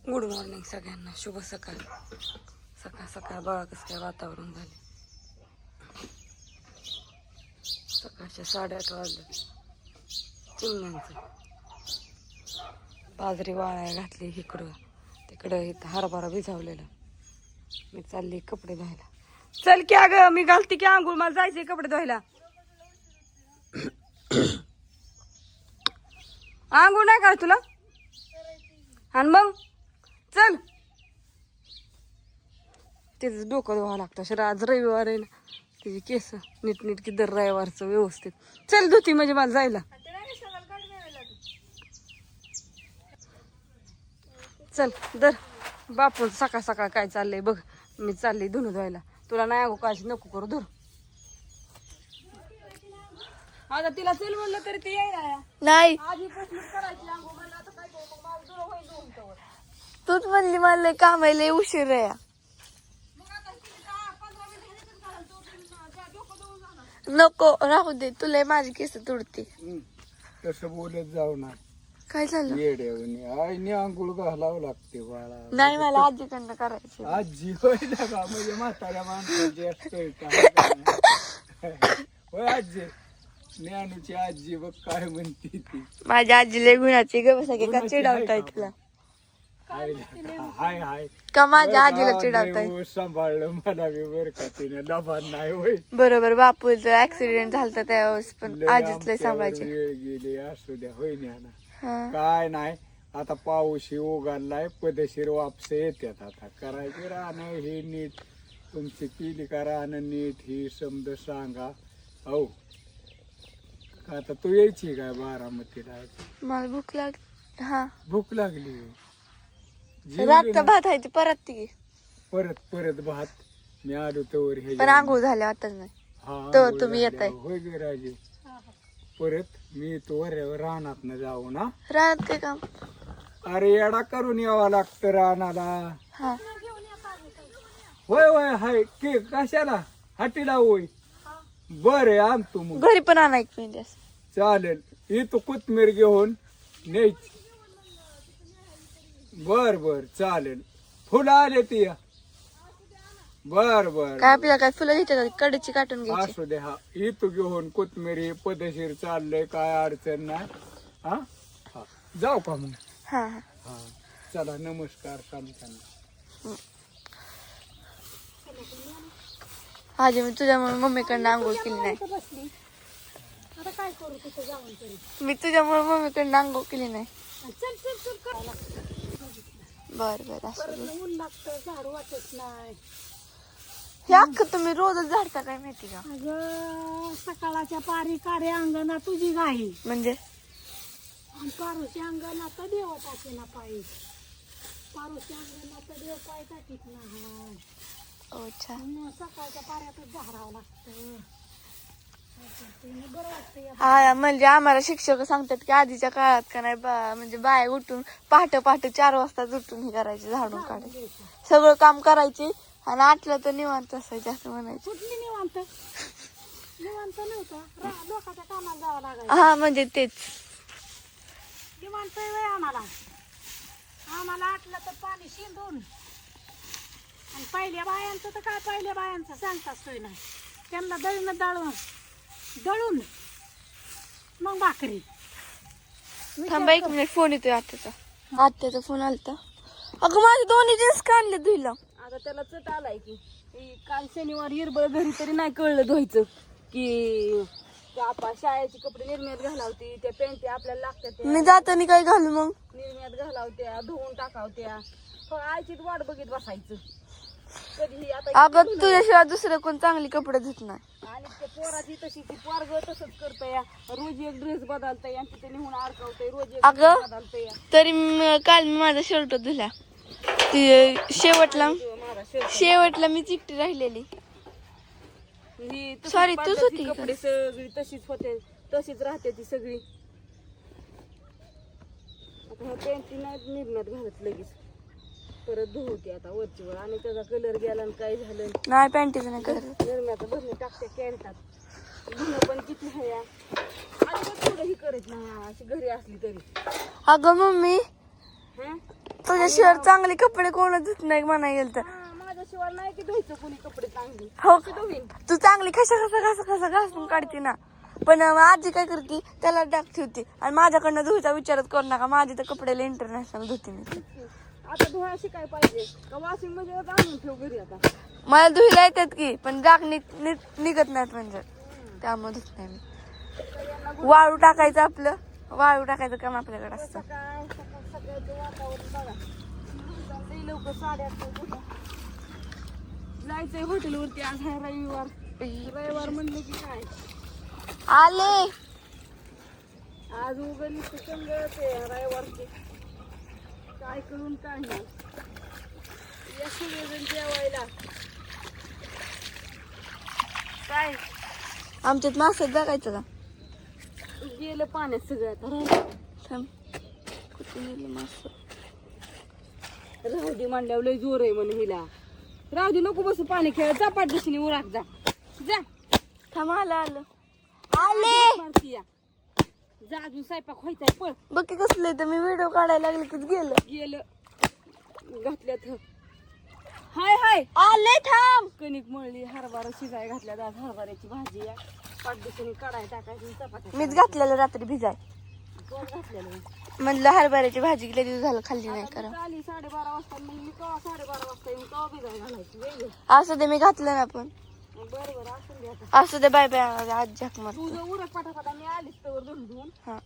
Good morning सगळ्यांना, शुभ सकाळ. सकाळ सकाळ बघा कसं काय वातावरण झाले. सकाळच्या 8:30 वाजले. चिमण्यांचं बाजरी वाळाय घातली इकडं तिकडं. इथं हरभरा भिजवलेला. मी चालली कपडे धुवायला. चल की अगं, मी घालते की आंघोळ, मला जायचंय कपडे धुवायला. आंघोळ नाही का तुला? आणि मग चल, तिचं डोकं धुवावं लागतं. आज रविवार आहे ना, तिची केस नीट की दर रविवारचं व्यवस्थित. चल धुती म्हणजे मला जायला. चल दर बापू, सकाळ सकाळ काय चाललंय बघ. मी चालली धुणं धुवायला. तुला नाही अगो काळजी नको करू, धर. आता तिला चल म्हणलं तरी ती यायला नाही. आधीपासूनच करायची आंघोळ. म्हणलं आता काय करू, मग मला दुरं होईल धुवून तवर. तूच म्हणली मला काम आहे, लय उशीर आहे. नको राहू दे, तुला माझी केस तुडते. तसं बोलत जाऊ ना. काय झालं? येड्यावनी आईने आंघोळ घालावं लागते बाळा. नाही, मला आजीकडनं करायचं. आजी होय ना का, म्हणजे म्हाताऱ्या माणसाची असतोय का? होय आजी, ज्ञानूची आजी बघ काय म्हणते ती. माझ्या आजी लय गुणाची ग, सगळे का चिडावताय तुला? हाय हाय का माझ्या आजीला चिडावताय? सांभाळलं मला बी बर का, तिने लबान नाही होय. बरोबर, बापूचा ऍक्सिडेंट झालता त्यावेळेस पण आजीच लय सांभाळायची. वेळ गेली असू द्या, होय ज्ञाना. हा. काय नाही, आता पाऊस उघडलाय, पदशीर वापस येतात. आता करायची राहणं हे नीट, तुमची केली का राहणं नीट ही समज सांगा. हो आता तू यायची काय बारामतीला? मला भूक लागली. हा, भूक लागली. रातचा भात आहे ते परत ती. परत परत भात. मी आलो तवर हे पण आंघोळ झाले आताच नाही. हा तर तुम्ही येताय. होय गे राजू. परत मी तो रानात न जाऊ ना. राहत काय काम? अरे येडा करून यावं लागतं रानाला. हा, होय होय हाय के कशाला हाटीला होय. बर आणतो मग. घरी पण आणा एक पेंडी असं. चालेल, इथं कोथमीर घेऊन न्यायची. बर बर चालेल. फुलं आले ती. बर बर काय आपल्याला काय फुलं घेतात, कडेची काटून घ्यायची. असू दे. हा इथं घेऊन कोथमीर हे पदशीर चाललंय, काय अडचण नाही. हा हा जाऊ का मग? हा हा. हा चला, नमस्कार सांगताना. आजी, मी तुझ्यामुळे मम्मीकडनं आंघोळ केली नाही. मी तुझ्यामुळे मम्मीकडनं आंघोळ केली नाही. बर बर, असं झाडू वाटत नाही. हे अख्खं तुम्ही रोजच झाडता काय माहिती का? अगं सकाळच्या पारी कारे अंगणा तुझी गाई, म्हणजे पारुशी अंगणा तर देव टाके ना पायी. पारुशी अंगणा तर देव पाय टाकीत ना. अच्छा. मग सकाळच्या पाऱ्यातच झाडावं लागतं. बरं वाटतं. हा, म्हणजे आम्हाला शिक्षक सांगतात की आधीच्या काळात का नाही म्हणजे बाया उठून पहाटे 4 वाजता उठून हे करायचे, झाडून काढायचे, सगळं काम करायचे आणि 8ला तर निवांत असायचे असं म्हणायचे. कुठली निवांत? निवांत नव्हतं, लोकांच्या कामाला जावं लागायचं. हा, म्हणजे तेच निवांत वेळ आम्हाला. आम्हाला आटलं तर पाणी शिंदून. आणि पहिल्या बायांचं तर काय, पहिल्या बायांचं सांगताच सोय नाही. त्यांना दळून मग भाकरी. थांबा एक मिनिट, फोन येतोय आत्याचा फोन आलता. अगं माझे दोन्ही जीन्स काढले धुईला. आता त्याला चट आलाय की काल शनिवार हिरबळ घरी तरी नाही कळलं धुवायचं की आपण शाळेचे कपडे निर्म्यात घालावते, त्या पॅन्ट आपल्याला लागतात मी जाताना काय घालू मग? निर्म्यात घालावत्या, धुवून टाकावत्या. आईचीच वाट बघित बसायचं कधी. आता अगं तुझ्याशिवाय दुसरं कोण चांगली कपडे धुत नाही. आणि त्या पोराची तशी ती पोरग तसंच करतय. रोज एक ड्रेस बदलतय आणि तिथे निघून अडकवतय. रोज एक अगं बदलतय. तरी काल मी माझा शर्ट धुला. ती शेवटला मी चिकटी राहिलेली. सॉरी, तूच होती. कपडे सगळी तशीच होते, तशीच राहते ती सगळी. आता ह्या पॅन्ट नाही निर्म्यात घालत लगेच, परत धुवते आता वरची वर. आणि त्याचा कलर गेला आणि काय झालं नाही, पॅन्टीचं नाही करत. निर्म्याचं भरणे टाकते कॅन्टात. धुणं पण किती आहे या. आणि थोडं ही करत नाही अशी घरी असली तरी. अगं मम्मी, हा तुझ्याशिवाय चांगले कपडे कोण धुत नाही म्हणा गेल तर माझ्याशिवाय नाही की धुयचं कोणी कपडे चांगली हो धुवीन. तू चांगली कशा घासून काढते ना पण आजी काय करते त्याला डाग ठेवते आणि माझ्याकडनं धुयचा विचारच करू नका माझी तर कपड्याला इंटरनॅशनल धुते मी आता धुवा शिकाय पाहिजे का वॉशिंग मध्ये आणून ठेव घरी आता. मला धुईला येतात की पण डाग निघत नाहीत म्हणजे त्यामुळे धुत नाही मी वाळू टाकायचं आपलं वाळू टाकायचं काम आपल्याकडे असतं सकाळचं वातावरण बघा लई लवकर 8:30 जायचंय हॉटेलवरती. आज आहे रविवार म्हणलं की काय आले आज उघडली ते रविवारचे काय करून काय नाही या सगळेजण जेवायला. काय आमच्यात मासे बघायचं का गेलं पाण्यात सगळं आता राहू थांब कुठे गेलं मासे दे म्हणल्यावर लय जोर आहे म्हणे हिला. राहू दे नको बसू पाणी खेळ जा पाठ दिशेने उराक जा जा थांब आलं आले मारती या. जा अजून स्वयंपाक व्हायचाय पळ. बघ की कसले तर मी व्हिडिओ काढायला लागले की गेलं घातल्यात हाय हाय आले थांब कणिक मळली हरभरा शिजाय घातल्यात. आज हरभऱ्याची भाजी या पाठदिशीने कढाई टाकायची चपात्या मीच घातलेलं रात्री भिजाय कोण घातलेलं म्हणलं हरभऱ्याची भाजी गेल्या दिवस झालं खाल्ली नाही करा आली 12:30 वाजता मग मी केव्हा 12:30 वाजता येऊन केव्हा भिजाय घालायची वेगळं. असं ते मी घातलं ना पण बरं बरं असून दे आता. असं ते बाय बाय आज झक मार तुझं उरक पाठापाठा मी आलीच तर धुवून हा